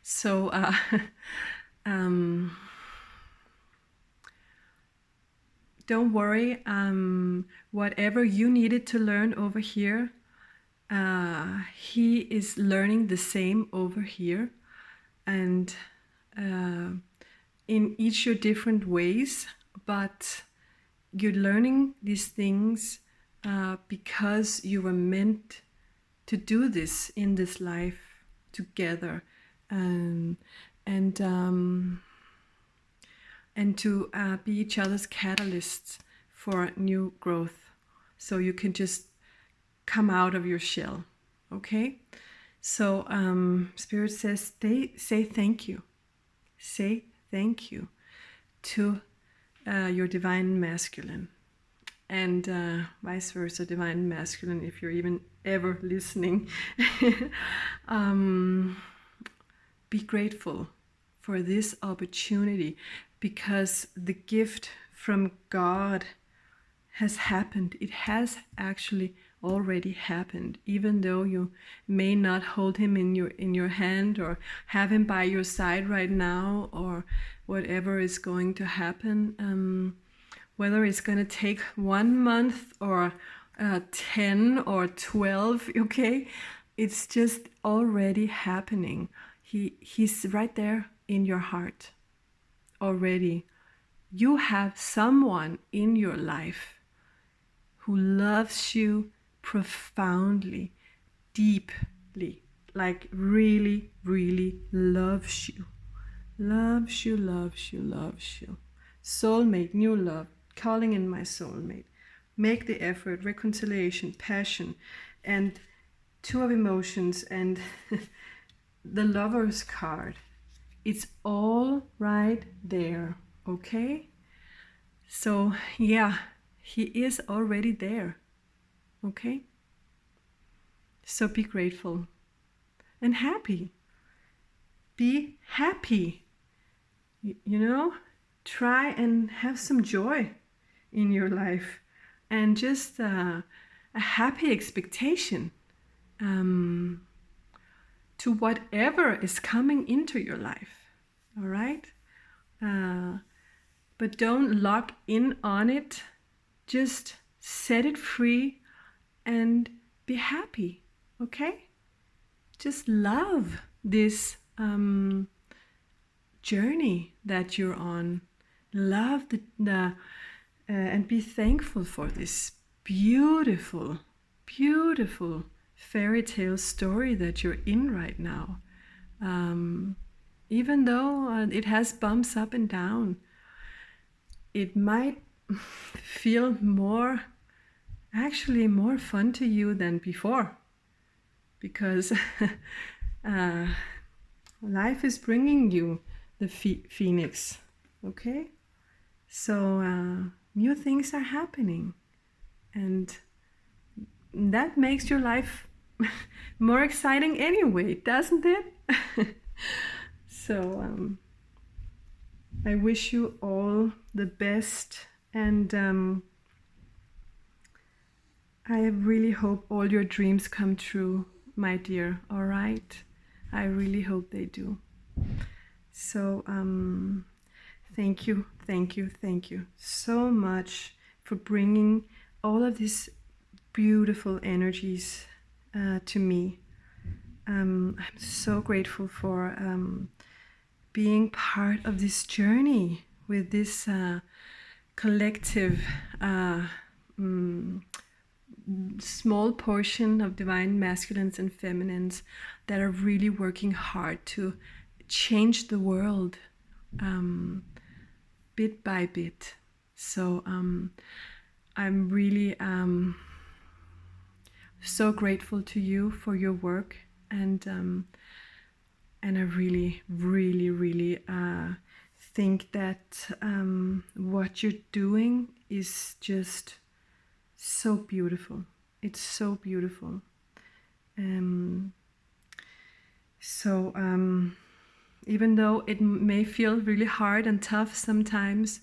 So don't worry. Whatever you needed to learn over here, He is learning the same over here. And in each your different ways, but you're learning these things because you were meant to do this in this life together, and to be each other's catalysts for new growth, so you can just come out of your shell. Okay? So Spirit says, say thank you. Say thank you to your divine masculine, and vice versa, divine masculine, if you're even ever listening. Be grateful for this opportunity, because the gift from God has happened. It has actually already happened, even though you may not hold Him in your hand, or have Him by your side right now, or whatever is going to happen, whether it's going to take 1 month or 10 or 12. Okay, it's just already happening. He's right there in your heart already. You have someone in your life who loves you profoundly, deeply, like really, really loves you. Loves you, loves you, loves you. Soulmate, new love, calling in my soulmate. Make the effort, reconciliation, passion, and two of emotions, and the Lover's card. It's all right there, okay? So yeah, He is already there, okay? So be grateful and happy. Be happy. Try and have some joy in your life, and just a happy expectation to whatever is coming into your life. All right? But don't lock in on it. Just set it free and be happy. Okay? Just love this journey that you're on. Love and be thankful for this beautiful, beautiful fairy tale story that you're in right now. Even though it has bumps up and down, it might feel more fun to you than before, because life is bringing you the phoenix. Okay? So new things are happening, and that makes your life more exciting anyway, doesn't it? So I wish you all the best, and I really hope all your dreams come true, my dear. All right? I really hope they do. So thank you, thank you, thank you so much for bringing all of these beautiful energies to me. I'm so grateful for being part of this journey with this collective small portion of divine masculines and feminines that are really working hard to change the world bit by bit. So I'm really so grateful to you for your work, and I really, really, really think that what you're doing is just so beautiful. It's so beautiful. So even though it may feel really hard and tough sometimes,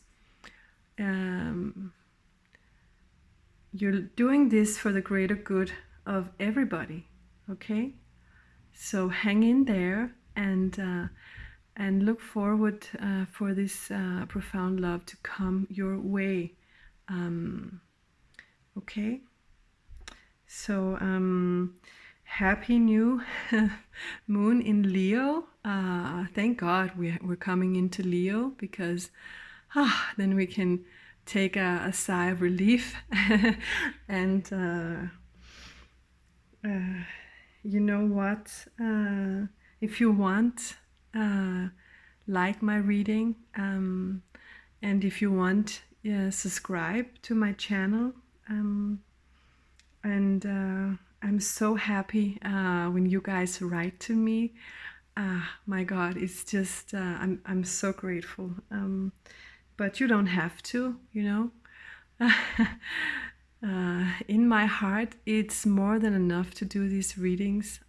you're doing this for the greater good of everybody, okay? So hang in there, and look forward for this profound love to come your way. Okay? So happy new moon in Leo. Thank God we're coming into Leo, because then we can take a sigh of relief. And you know what? If you want, like my reading, and if you want, subscribe to my channel. And I'm so happy when you guys write to me. My God, it's just I'm so grateful. But you don't have to, you know. In my heart, it's more than enough to do these readings.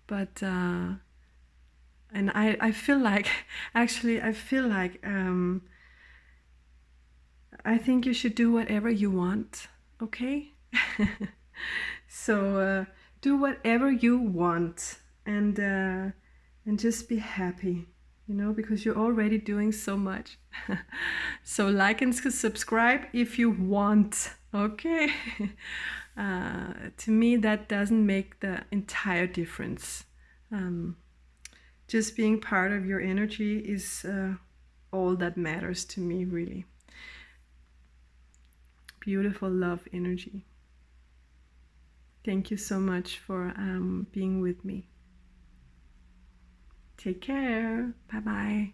But and I feel like, actually, I feel like I think you should do whatever you want, okay? So do whatever you want, and just be happy, you know, because you're already doing so much. So like and subscribe if you want, okay? To me, that doesn't make the entire difference. Just being part of your energy is all that matters to me, really. Beautiful love energy. Thank you so much for being with me. Take care. Bye-bye.